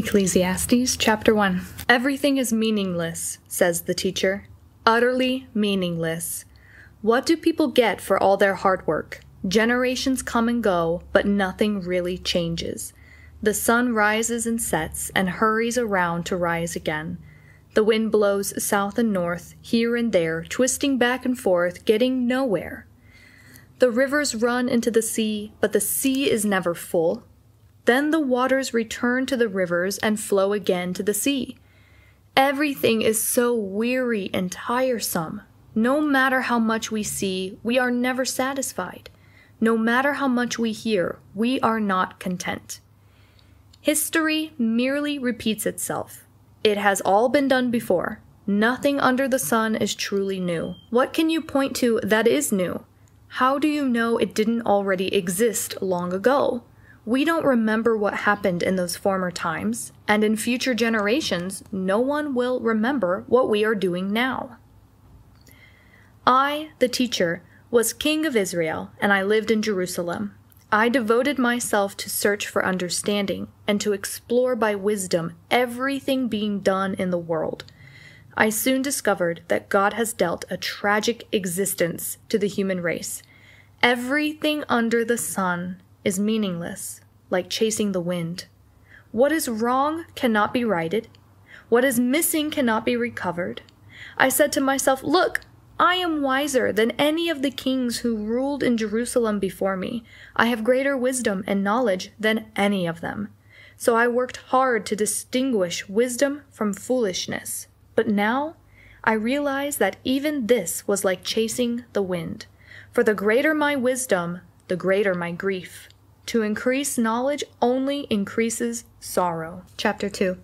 Ecclesiastes chapter 1. Everything is meaningless, says the teacher. Utterly meaningless. What do people get for all their hard work? Generations come and go, but nothing really changes. The sun rises and sets and hurries around to rise again. The wind blows south and north, here and there, twisting back and forth, getting nowhere. The rivers run into the sea, but the sea is never full. Then the waters return to the rivers and flow again to the sea. Everything is so weary and tiresome. No matter how much we see, we are never satisfied. No matter how much we hear, we are not content. History merely repeats itself. It has all been done before. Nothing under the sun is truly new. What can you point to that is new? How do you know it didn't already exist long ago? We don't remember what happened in those former times, and in future generations, no one will remember what we are doing now. I, the teacher, was king of Israel, and I lived in Jerusalem. I devoted myself to search for understanding and to explore by wisdom everything being done in the world. I soon discovered that God has dealt a tragic existence to the human race. Everything under the sun is meaningless, like chasing the wind. What is wrong cannot be righted. What is missing cannot be recovered. I said to myself, look, I am wiser than any of the kings who ruled in Jerusalem before me. I have greater wisdom and knowledge than any of them. So I worked hard to distinguish wisdom from foolishness. But now I realize that even this was like chasing the wind. For the greater my wisdom, the greater my grief. To increase knowledge only increases sorrow. Chapter 2.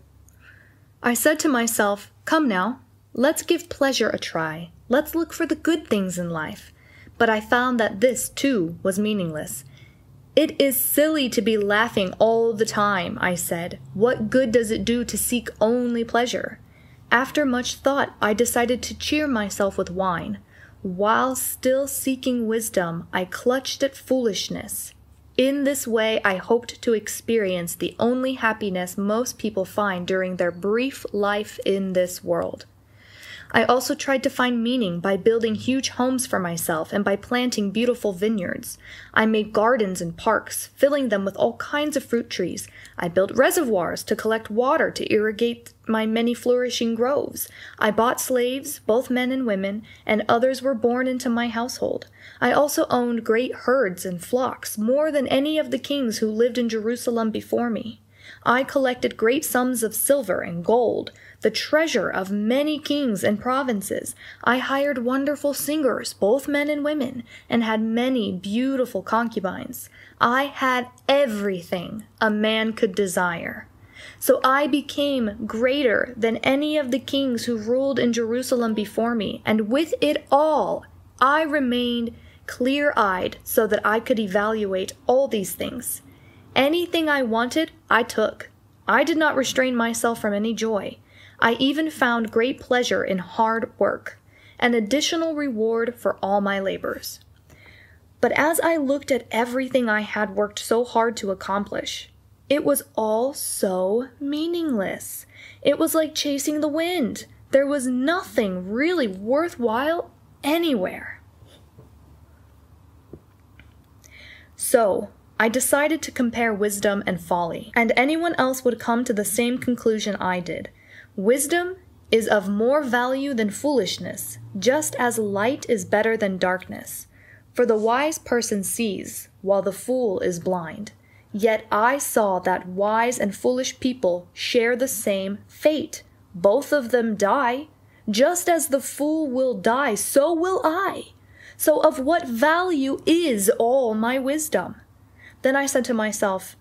I said to myself, come now, let's give pleasure a try. Let's look for the good things in life. But I found that this, too, was meaningless. It is silly to be laughing all the time, I said. What good does it do to seek only pleasure? After much thought, I decided to cheer myself with wine. While still seeking wisdom, I clutched at foolishness. In this way, I hoped to experience the only happiness most people find during their brief life in this world. I also tried to find meaning by building huge homes for myself and by planting beautiful vineyards. I made gardens and parks, filling them with all kinds of fruit trees. I built reservoirs to collect water to irrigate my many flourishing groves. I bought slaves, both men and women, and others were born into my household. I also owned great herds and flocks, more than any of the kings who lived in Jerusalem before me. I collected great sums of silver and gold, the treasure of many kings and provinces. I hired wonderful singers, both men and women, and had many beautiful concubines. I had everything a man could desire. So I became greater than any of the kings who ruled in Jerusalem before me, and with it all, I remained clear-eyed so that I could evaluate all these things. Anything I wanted, I took. I did not restrain myself from any joy. I even found great pleasure in hard work, an additional reward for all my labors. But as I looked at everything I had worked so hard to accomplish, it was all so meaningless. It was like chasing the wind. There was nothing really worthwhile anywhere. So, I decided to compare wisdom and folly, and anyone else would come to the same conclusion I did. Wisdom is of more value than foolishness, just as light is better than darkness. For the wise person sees, while the fool is blind. Yet I saw that wise and foolish people share the same fate. Both of them die. Just as the fool will die, so will I. So of what value is all my wisdom? Then I said to myself,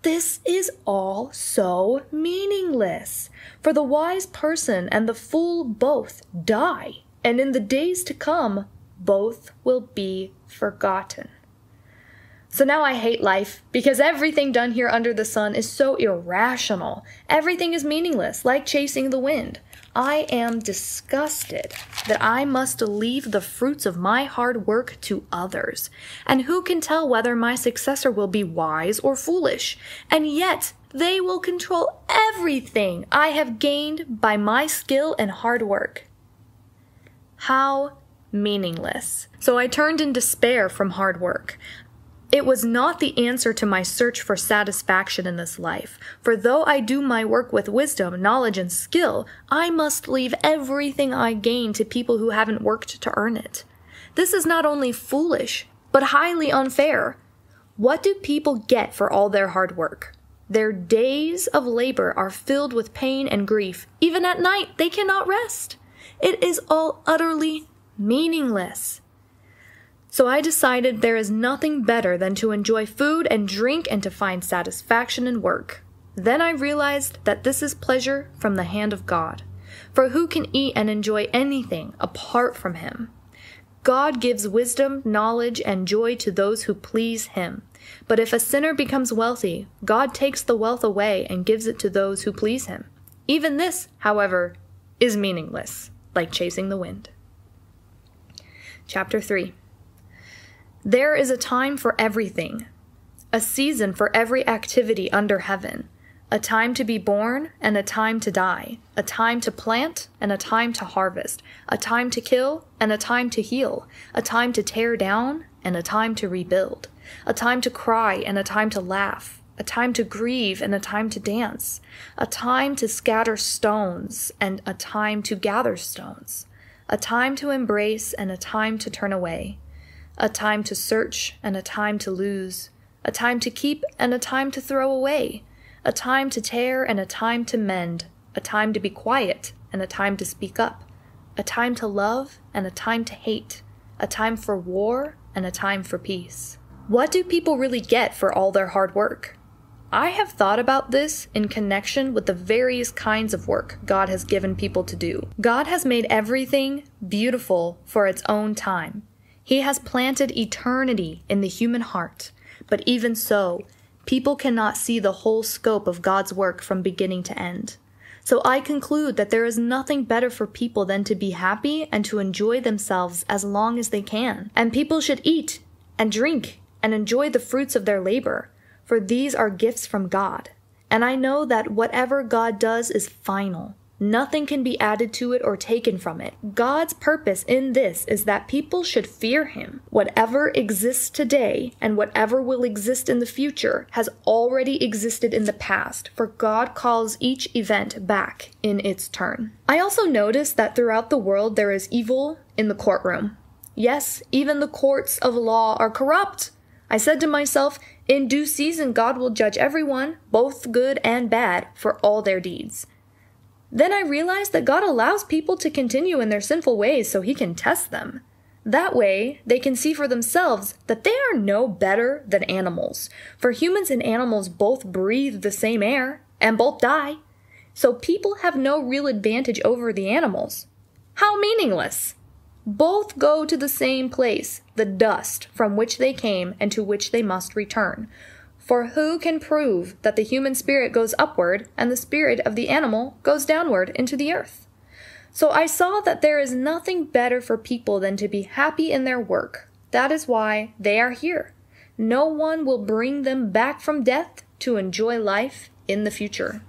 this is all so meaningless, for the wise person and the fool both die, and in the days to come, both will be forgotten. So now I hate life because everything done here under the sun is so irrational. Everything is meaningless, like chasing the wind. I am disgusted that I must leave the fruits of my hard work to others. And who can tell whether my successor will be wise or foolish? And yet they will control everything I have gained by my skill and hard work. How meaningless. So I turned in despair from hard work. It was not the answer to my search for satisfaction in this life, for though I do my work with wisdom, knowledge, and skill, I must leave everything I gain to people who haven't worked to earn it. This is not only foolish, but highly unfair. What do people get for all their hard work? Their days of labor are filled with pain and grief. Even at night, they cannot rest. It is all utterly meaningless. So I decided there is nothing better than to enjoy food and drink and to find satisfaction in work. Then I realized that this is pleasure from the hand of God. For who can eat and enjoy anything apart from Him? God gives wisdom, knowledge, and joy to those who please Him. But if a sinner becomes wealthy, God takes the wealth away and gives it to those who please Him. Even this, however, is meaningless, like chasing the wind. Chapter 3. There is a time for everything, a season for every activity under heaven, a time to be born and a time to die, a time to plant and a time to harvest, a time to kill and a time to heal, a time to tear down and a time to rebuild, a time to cry and a time to laugh, a time to grieve and a time to dance, a time to scatter stones and a time to gather stones, a time to embrace and a time to turn away, a time to search and a time to lose, a time to keep and a time to throw away, a time to tear and a time to mend, a time to be quiet and a time to speak up, a time to love and a time to hate, a time for war and a time for peace. What do people really get for all their hard work? I have thought about this in connection with the various kinds of work God has given people to do. God has made everything beautiful for its own time. He has planted eternity in the human heart, but even so, people cannot see the whole scope of God's work from beginning to end. So I conclude that there is nothing better for people than to be happy and to enjoy themselves as long as they can. And people should eat and drink and enjoy the fruits of their labor, for these are gifts from God. And I know that whatever God does is final. Nothing can be added to it or taken from it. God's purpose in this is that people should fear Him. Whatever exists today and whatever will exist in the future has already existed in the past, for God calls each event back in its turn. I also noticed that throughout the world there is evil in the courtroom. Yes, even the courts of law are corrupt. I said to myself, in due season God will judge everyone, both good and bad, for all their deeds. Then I realized that God allows people to continue in their sinful ways so He can test them. That way, they can see for themselves that they are no better than animals. For humans and animals both breathe the same air and both die. So people have no real advantage over the animals. How meaningless! Both go to the same place, the dust from which they came and to which they must return. For who can prove that the human spirit goes upward and the spirit of the animal goes downward into the earth? So I saw that there is nothing better for people than to be happy in their work. That is why they are here. No one will bring them back from death to enjoy life in the future.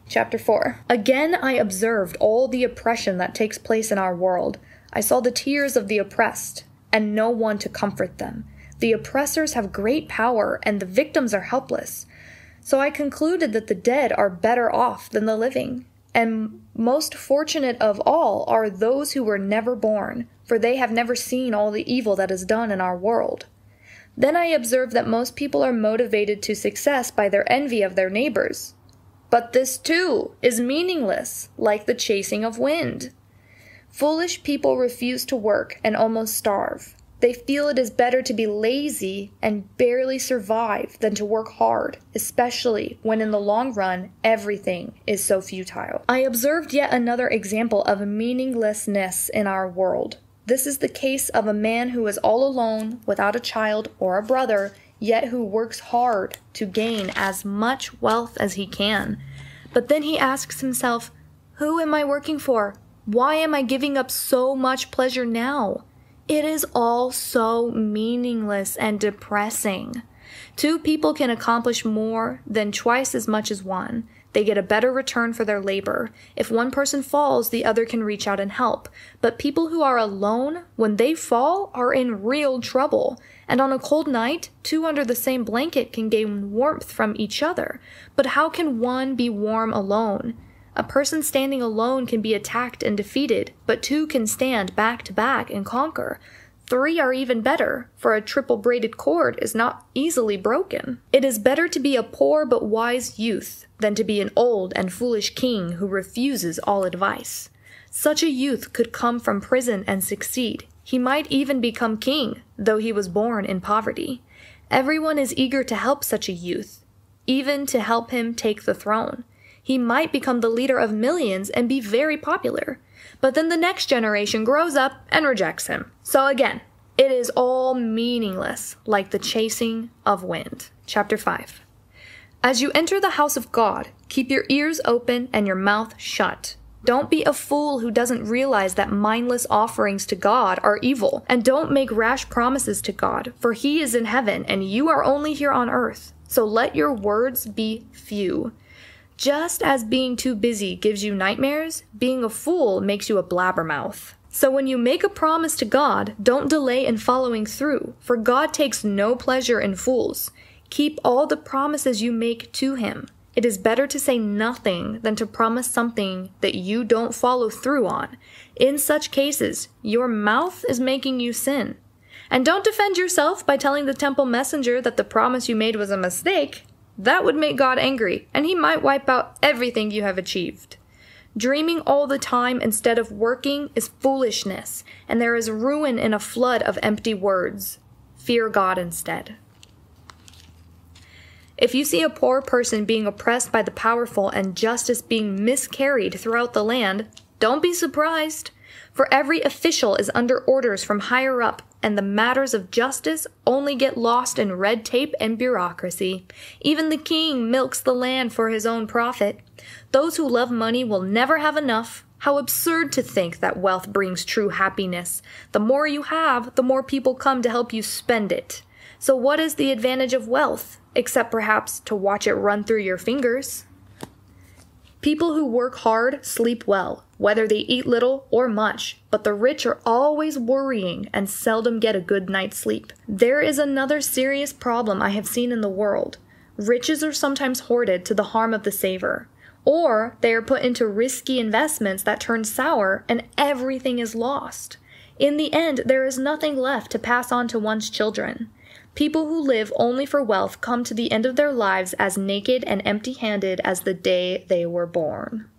Chapter 4. Again I observed all the oppression that takes place in our world. I saw the tears of the oppressed, and no one to comfort them. The oppressors have great power, and the victims are helpless. So I concluded that the dead are better off than the living. And most fortunate of all are those who were never born, for they have never seen all the evil that is done in our world. Then I observed that most people are motivated to success by their envy of their neighbors. But this too is meaningless, like the chasing of wind. Foolish people refuse to work and almost starve. They feel it is better to be lazy and barely survive than to work hard, especially when in the long run, everything is so futile. I observed yet another example of meaninglessness in our world. This is the case of a man who is all alone, without a child or a brother, yet who works hard to gain as much wealth as he can. But then he asks himself, who am I working for? Why am I giving up so much pleasure now? It is all so meaningless and depressing. Two people can accomplish more than twice as much as one. They get a better return for their labor. If one person falls, the other can reach out and help. But people who are alone, when they fall, are in real trouble. And on a cold night, two under the same blanket can gain warmth from each other. But how can one be warm alone? A person standing alone can be attacked and defeated, but two can stand back to back and conquer. Three are even better, for a triple braided cord is not easily broken. It is better to be a poor but wise youth than to be an old and foolish king who refuses all advice. Such a youth could come from prison and succeed. He might even become king, though he was born in poverty. Everyone is eager to help such a youth, even to help him take the throne. He might become the leader of millions and be very popular. But then the next generation grows up and rejects him. So again, it is all meaningless, like the chasing of wind. Chapter 5. As you enter the house of God, keep your ears open and your mouth shut. Don't be a fool who doesn't realize that mindless offerings to God are evil. And don't make rash promises to God, for He is in heaven and you are only here on earth. So let your words be few. Just as being too busy gives you nightmares, being a fool makes you a blabbermouth. So when you make a promise to God, don't delay in following through, for God takes no pleasure in fools. Keep all the promises you make to Him. It is better to say nothing than to promise something that you don't follow through on. In such cases, your mouth is making you sin. And don't defend yourself by telling the temple messenger that the promise you made was a mistake. That would make God angry, and He might wipe out everything you have achieved. Dreaming all the time instead of working is foolishness, and there is ruin in a flood of empty words. Fear God instead. If you see a poor person being oppressed by the powerful and justice being miscarried throughout the land, don't be surprised. For every official is under orders from higher up, and the matters of justice only get lost in red tape and bureaucracy. Even the king milks the land for his own profit. Those who love money will never have enough. How absurd to think that wealth brings true happiness. The more you have, the more people come to help you spend it. So what is the advantage of wealth, except perhaps to watch it run through your fingers? People who work hard sleep well, whether they eat little or much, but the rich are always worrying and seldom get a good night's sleep. There is another serious problem I have seen in the world. Riches are sometimes hoarded to the harm of the saver, or they are put into risky investments that turn sour and everything is lost. In the end, there is nothing left to pass on to one's children. People who live only for wealth come to the end of their lives as naked and empty-handed as the day they were born.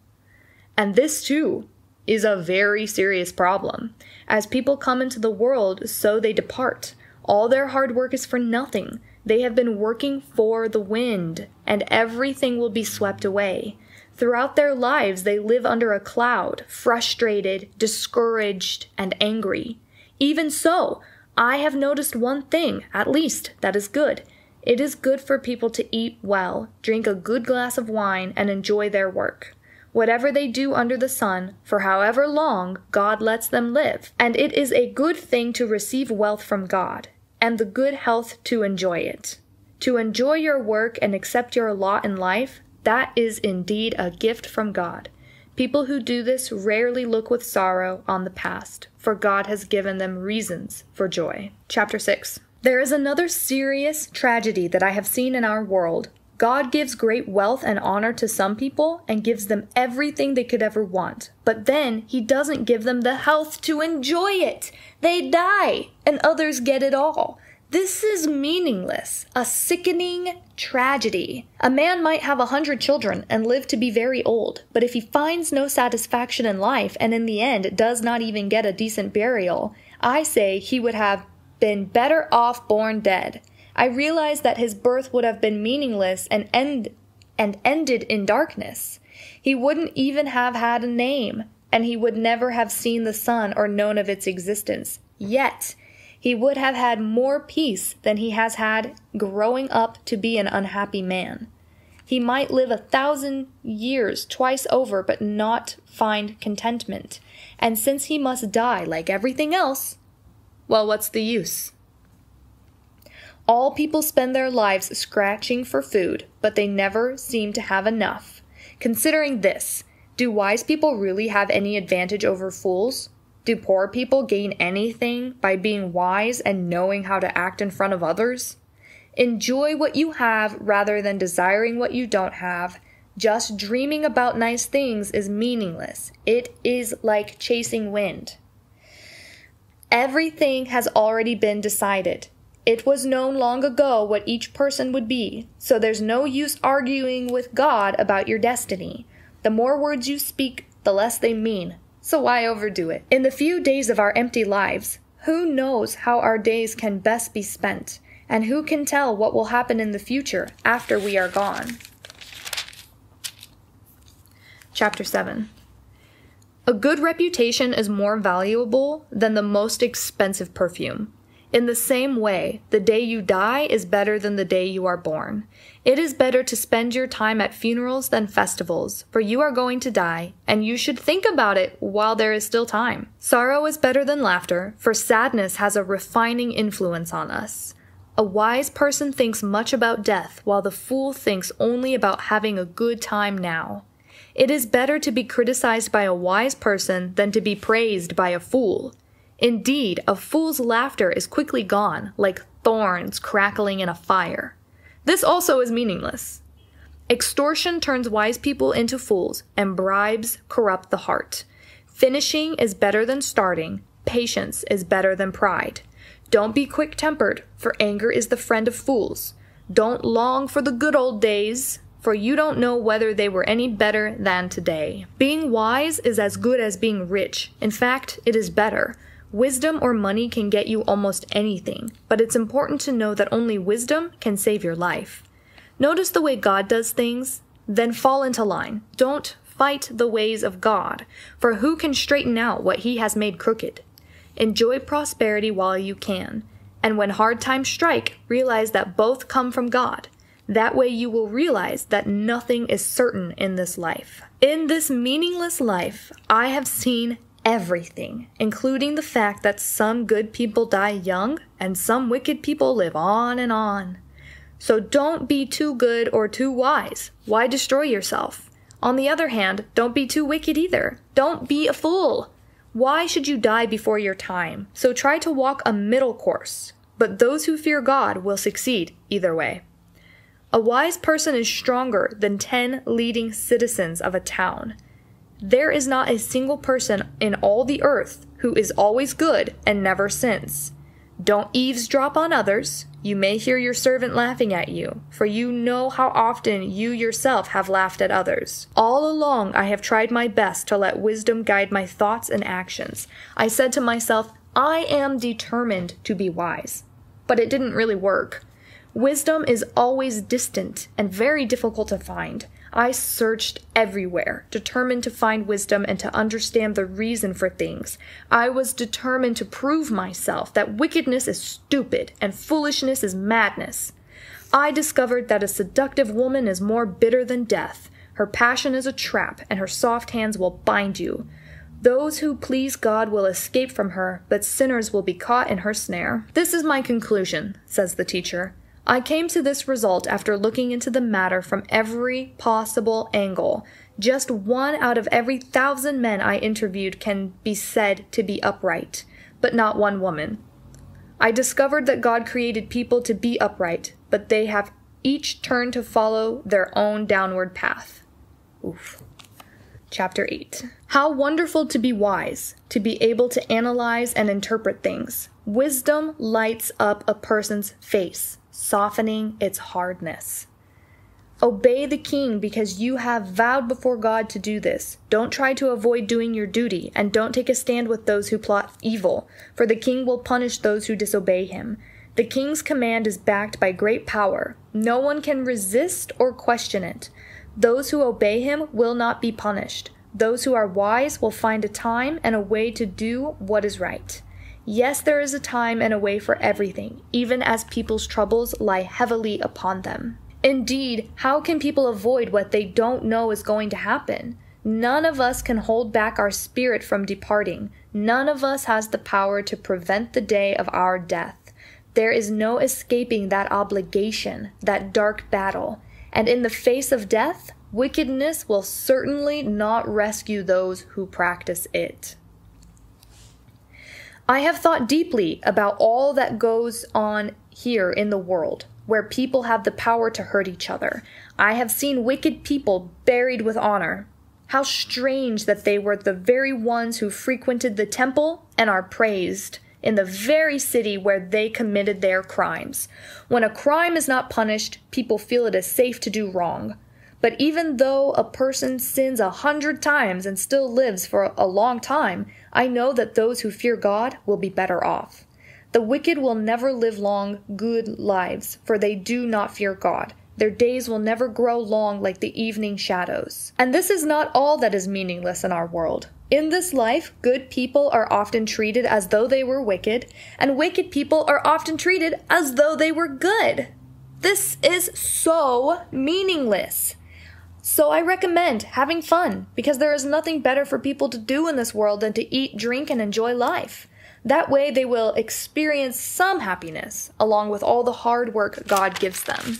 And this, too, is a very serious problem. As people come into the world, so they depart. All their hard work is for nothing. They have been working for the wind, and everything will be swept away. Throughout their lives, they live under a cloud, frustrated, discouraged, and angry. Even so, I have noticed one thing, at least, that is good. It is good for people to eat well, drink a good glass of wine, and enjoy their work. Whatever they do under the sun, for however long, God lets them live. And it is a good thing to receive wealth from God, and the good health to enjoy it. To enjoy your work and accept your lot in life, that is indeed a gift from God. People who do this rarely look with sorrow on the past, for God has given them reasons for joy. Chapter 6. There is another serious tragedy that I have seen in our world. God gives great wealth and honor to some people and gives them everything they could ever want. But then He doesn't give them the health to enjoy it. They die, and others get it all. This is meaningless, a sickening tragedy. A man might have 100 children and live to be very old, but if he finds no satisfaction in life and in the end does not even get a decent burial, I say he would have been better off born dead. I realize that his birth would have been meaningless and ended in darkness. He wouldn't even have had a name. and he would never have seen the sun or known of its existence. Yet, he would have had more peace than he has had growing up to be an unhappy man. He might live 1,000 years twice over, but not find contentment. And since he must die like everything else, well, what's the use? All people spend their lives scratching for food, but they never seem to have enough. Considering this, do wise people really have any advantage over fools? Do poor people gain anything by being wise and knowing how to act in front of others? Enjoy what you have rather than desiring what you don't have. Just dreaming about nice things is meaningless. It is like chasing wind. Everything has already been decided. It was known long ago what each person would be, so there's no use arguing with God about your destiny. The more words you speak, the less they mean, so why overdo it? In the few days of our empty lives, who knows how our days can best be spent, and who can tell what will happen in the future after we are gone? Chapter 7. A good reputation is more valuable than the most expensive perfume. In the same way, the day you die is better than the day you are born. It is better to spend your time at funerals than festivals, for you are going to die, and you should think about it while there is still time. Sorrow is better than laughter, for sadness has a refining influence on us. A wise person thinks much about death, while the fool thinks only about having a good time now. It is better to be criticized by a wise person than to be praised by a fool. Indeed, a fool's laughter is quickly gone, like thorns crackling in a fire. This also is meaningless. Extortion turns wise people into fools, and bribes corrupt the heart. Finishing is better than starting. Patience is better than pride. Don't be quick-tempered, for anger is the friend of fools. Don't long for the good old days, for you don't know whether they were any better than today. Being wise is as good as being rich. In fact, it is better. Wisdom or money can get you almost anything, but it's important to know that only wisdom can save your life. Notice the way God does things, then fall into line. Don't fight the ways of God, for who can straighten out what he has made crooked? Enjoy prosperity while you can, and when hard times strike, realize that both come from God. That way you will realize that nothing is certain in this life. In this meaningless life, I have seen everything, including the fact that some good people die young and some wicked people live on and on. So don't be too good or too wise. Why destroy yourself? On the other hand, don't be too wicked either. Don't be a fool. Why should you die before your time? So try to walk a middle course. But those who fear God will succeed either way. A wise person is stronger than 10 leading citizens of a town. There is not a single person in all the earth who is always good and never sins. Don't eavesdrop on others. You may hear your servant laughing at you, for you know how often you yourself have laughed at others. All along I have tried my best to let wisdom guide my thoughts and actions. I said to myself, I am determined to be wise. But it didn't really work. Wisdom is always distant and very difficult to find. I searched everywhere, determined to find wisdom and to understand the reason for things. I was determined to prove myself that wickedness is stupid and foolishness is madness. I discovered that a seductive woman is more bitter than death. Her passion is a trap, and her soft hands will bind you. Those who please God will escape from her, but sinners will be caught in her snare. This is my conclusion, says the teacher. I came to this result after looking into the matter from every possible angle. Just 1 out of every 1,000 men I interviewed can be said to be upright, but not one woman. I discovered that God created people to be upright, but they have each turned to follow their own downward path. Oof. Chapter 8. How wonderful to be wise, to be able to analyze and interpret things. Wisdom lights up a person's face, softening its hardness. Obey the king because you have vowed before God to do this. Don't try to avoid doing your duty, and don't take a stand with those who plot evil, for the king will punish those who disobey him. The king's command is backed by great power. No one can resist or question it. Those who obey him will not be punished. Those who are wise will find a time and a way to do what is right. Yes, there is a time and a way for everything, even as people's troubles lie heavily upon them. Indeed, how can people avoid what they don't know is going to happen? None of us can hold back our spirit from departing. None of us has the power to prevent the day of our death. There is no escaping that obligation, that dark battle. And in the face of death, wickedness will certainly not rescue those who practice it. I have thought deeply about all that goes on here in the world, where people have the power to hurt each other. I have seen wicked people buried with honor. How strange that they were the very ones who frequented the temple and are praised in the very city where they committed their crimes. When a crime is not punished, people feel it is safe to do wrong. But even though a person sins 100 times and still lives for a long time, I know that those who fear God will be better off. The wicked will never live long, good lives, for they do not fear God. Their days will never grow long like the evening shadows. And this is not all that is meaningless in our world. In this life, good people are often treated as though they were wicked, and wicked people are often treated as though they were good. This is so meaningless. So I recommend having fun, because there is nothing better for people to do in this world than to eat, drink, and enjoy life. That way they will experience some happiness, along with all the hard work God gives them.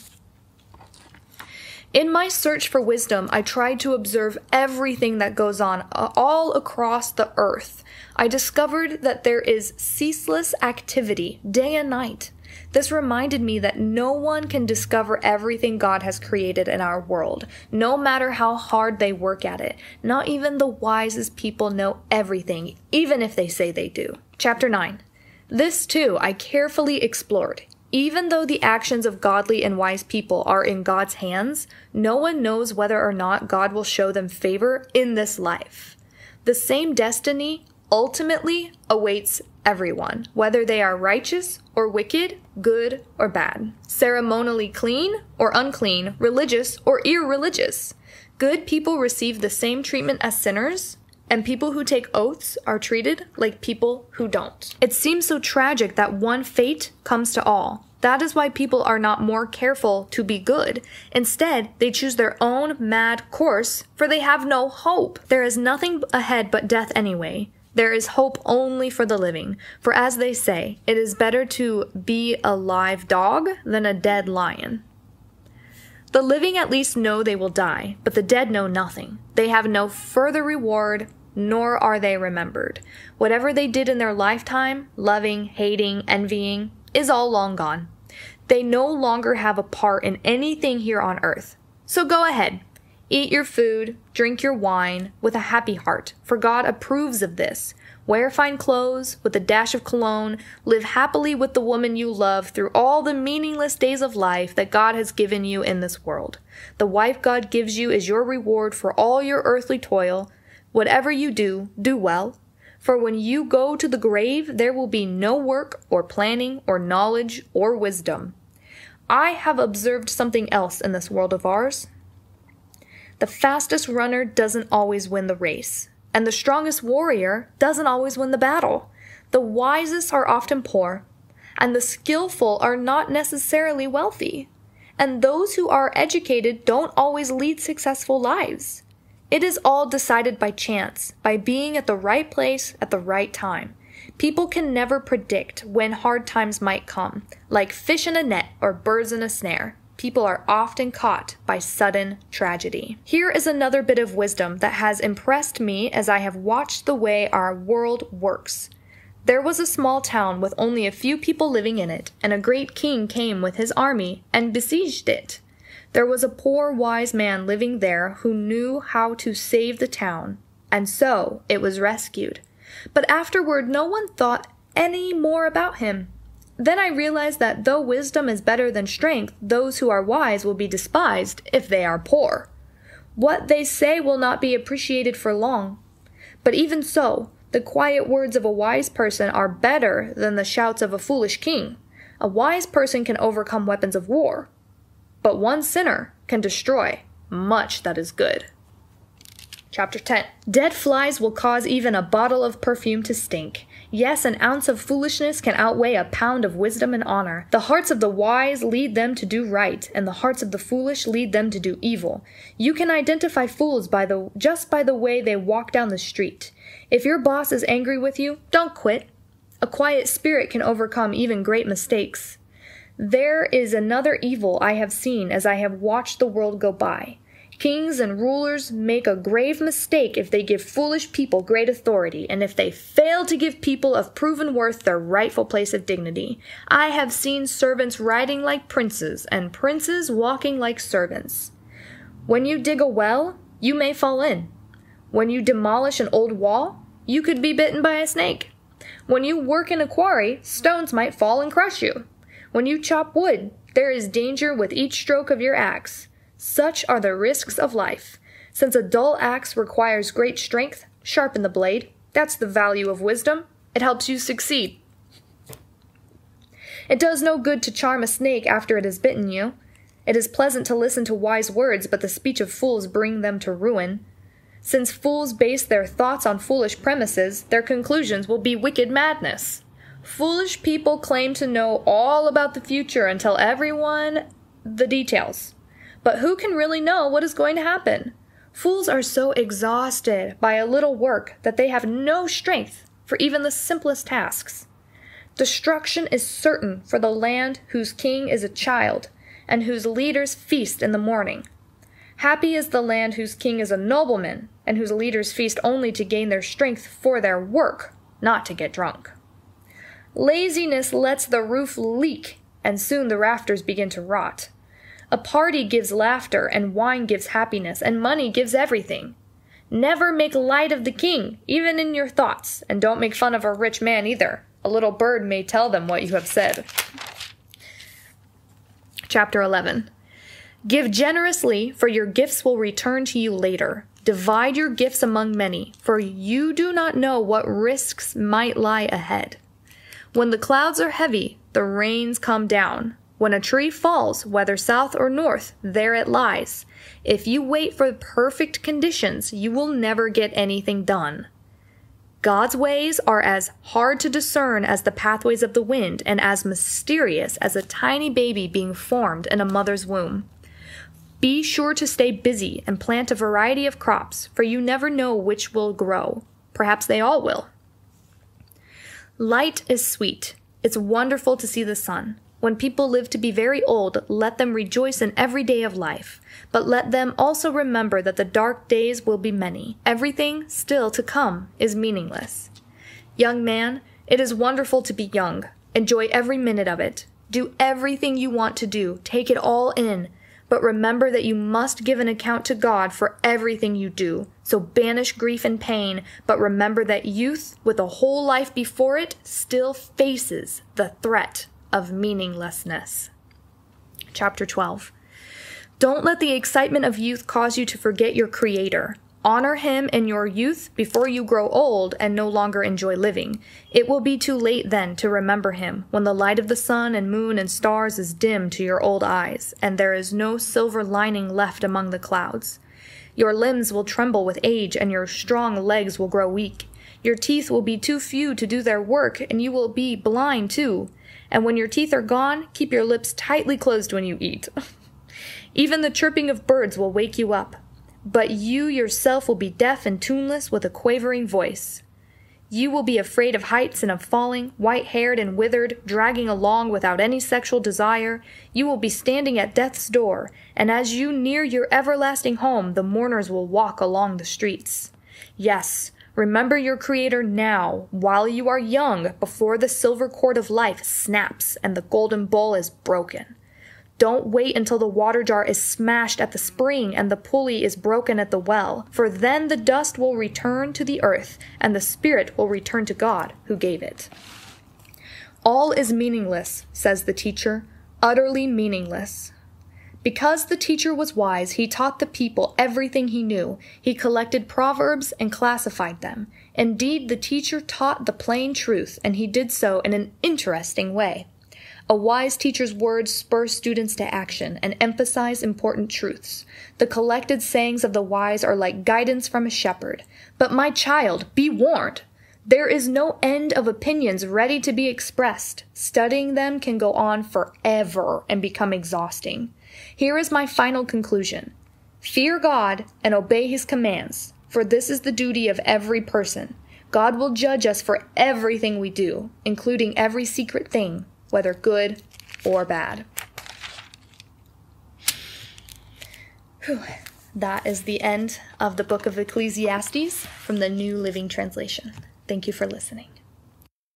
In my search for wisdom, I tried to observe everything that goes on all across the earth. I discovered that there is ceaseless activity, day and night. This reminded me that no one can discover everything God has created in our world, no matter how hard they work at it. Not even the wisest people know everything, even if they say they do. Chapter 9. This too I carefully explored. Even though the actions of godly and wise people are in God's hands, no one knows whether or not God will show them favor in this life. The same destiny ultimately awaits everyone, whether they are righteous or wicked, good or bad, ceremonially clean or unclean, religious or irreligious. Good people receive the same treatment as sinners, and people who take oaths are treated like people who don't. It seems so tragic that one fate comes to all. That is why people are not more careful to be good. Instead, they choose their own mad course, for they have no hope. There is nothing ahead but death anyway. There is hope only for the living. For as they say, it is better to be a live dog than a dead lion. The living at least know they will die, but the dead know nothing. They have no further reward, nor are they remembered. Whatever they did in their lifetime, loving, hating, envying, is all long gone. They no longer have a part in anything here on earth. So go ahead. Eat your food, drink your wine with a happy heart, for God approves of this. Wear fine clothes with a dash of cologne. Live happily with the woman you love through all the meaningless days of life that God has given you in this world. The wife God gives you is your reward for all your earthly toil. Whatever you do, do well. For when you go to the grave, there will be no work or planning or knowledge or wisdom. I have observed something else in this world of ours. The fastest runner doesn't always win the race, and the strongest warrior doesn't always win the battle. The wisest are often poor, and the skillful are not necessarily wealthy. And those who are educated don't always lead successful lives. It is all decided by chance, by being at the right place at the right time. People can never predict when hard times might come, like fish in a net or birds in a snare. People are often caught by sudden tragedy. Here is another bit of wisdom that has impressed me as I have watched the way our world works. There was a small town with only a few people living in it, and a great king came with his army and besieged it. There was a poor wise man living there who knew how to save the town, and so it was rescued. But afterward no one thought any more about him. Then I realized that though wisdom is better than strength, those who are wise will be despised if they are poor. What they say will not be appreciated for long. But even so, the quiet words of a wise person are better than the shouts of a foolish king. A wise person can overcome weapons of war, but one sinner can destroy much that is good. Chapter 10. Dead flies will cause even a bottle of perfume to stink. Yes, an ounce of foolishness can outweigh a pound of wisdom and honor. The hearts of the wise lead them to do right, and the hearts of the foolish lead them to do evil. You can identify fools just by the way they walk down the street. If your boss is angry with you, don't quit. A quiet spirit can overcome even great mistakes. There is another evil I have seen as I have watched the world go by. Kings and rulers make a grave mistake if they give foolish people great authority, and if they fail to give people of proven worth their rightful place of dignity. I have seen servants riding like princes, and princes walking like servants. When you dig a well, you may fall in. When you demolish an old wall, you could be bitten by a snake. When you work in a quarry, stones might fall and crush you. When you chop wood, there is danger with each stroke of your axe. Such are the risks of life. Since a dull axe requires great strength, sharpen the blade. That's the value of wisdom. It helps you succeed. It does no good to charm a snake after it has bitten you. It is pleasant to listen to wise words, but the speech of fools bring them to ruin. Since fools base their thoughts on foolish premises, their conclusions will be wicked madness. Foolish people claim to know all about the future and tell everyone the details. But who can really know what is going to happen? Fools are so exhausted by a little work that they have no strength for even the simplest tasks. Destruction is certain for the land whose king is a child, and whose leaders feast in the morning. Happy is the land whose king is a nobleman, and whose leaders feast only to gain their strength for their work, not to get drunk. Laziness lets the roof leak, and soon the rafters begin to rot. A party gives laughter, and wine gives happiness, and money gives everything. Never make light of the king, even in your thoughts, and don't make fun of a rich man either. A little bird may tell them what you have said. Chapter 11. Give generously, for your gifts will return to you later. Divide your gifts among many, for you do not know what risks might lie ahead. When the clouds are heavy, the rains come down. When a tree falls, whether south or north, there it lies. If you wait for perfect conditions, you will never get anything done. God's ways are as hard to discern as the pathways of the wind, and as mysterious as a tiny baby being formed in a mother's womb. Be sure to stay busy and plant a variety of crops, for you never know which will grow. Perhaps they all will. Light is sweet. It's wonderful to see the sun. When people live to be very old, let them rejoice in every day of life. But let them also remember that the dark days will be many. Everything still to come is meaningless. Young man, it is wonderful to be young. Enjoy every minute of it. Do everything you want to do. Take it all in. But remember that you must give an account to God for everything you do. So banish grief and pain, but remember that youth, with a whole life before it, still faces the threat of meaninglessness. Chapter 12. Don't let the excitement of youth cause you to forget your Creator. Honor Him in your youth before you grow old and no longer enjoy living. It will be too late then to remember Him, when the light of the sun and moon and stars is dim to your old eyes, and there is no silver lining left among the clouds. Your limbs will tremble with age, and your strong legs will grow weak. Your teeth will be too few to do their work, and you will be blind too. And when your teeth are gone, keep your lips tightly closed when you eat. Even the chirping of birds will wake you up. But you yourself will be deaf and tuneless with a quavering voice. You will be afraid of heights and of falling, white-haired and withered, dragging along without any sexual desire. You will be standing at death's door, and as you near your everlasting home, the mourners will walk along the streets. Yes, remember your Creator now, while you are young, before the silver cord of life snaps and the golden bowl is broken. Don't wait until the water jar is smashed at the spring and the pulley is broken at the well, for then the dust will return to the earth, and the spirit will return to God who gave it. All is meaningless, says the teacher, utterly meaningless. Because the teacher was wise, he taught the people everything he knew. He collected proverbs and classified them. Indeed, the teacher taught the plain truth, and he did so in an interesting way. A wise teacher's words spur students to action and emphasize important truths. The collected sayings of the wise are like guidance from a shepherd. But my child, be warned. There is no end of opinions ready to be expressed. Studying them can go on forever and become exhausting. Here is my final conclusion. Fear God and obey his commands, for this is the duty of every person. God will judge us for everything we do, including every secret thing, whether good or bad. Whew. That is the end of the book of Ecclesiastes from the New Living Translation. Thank you for listening.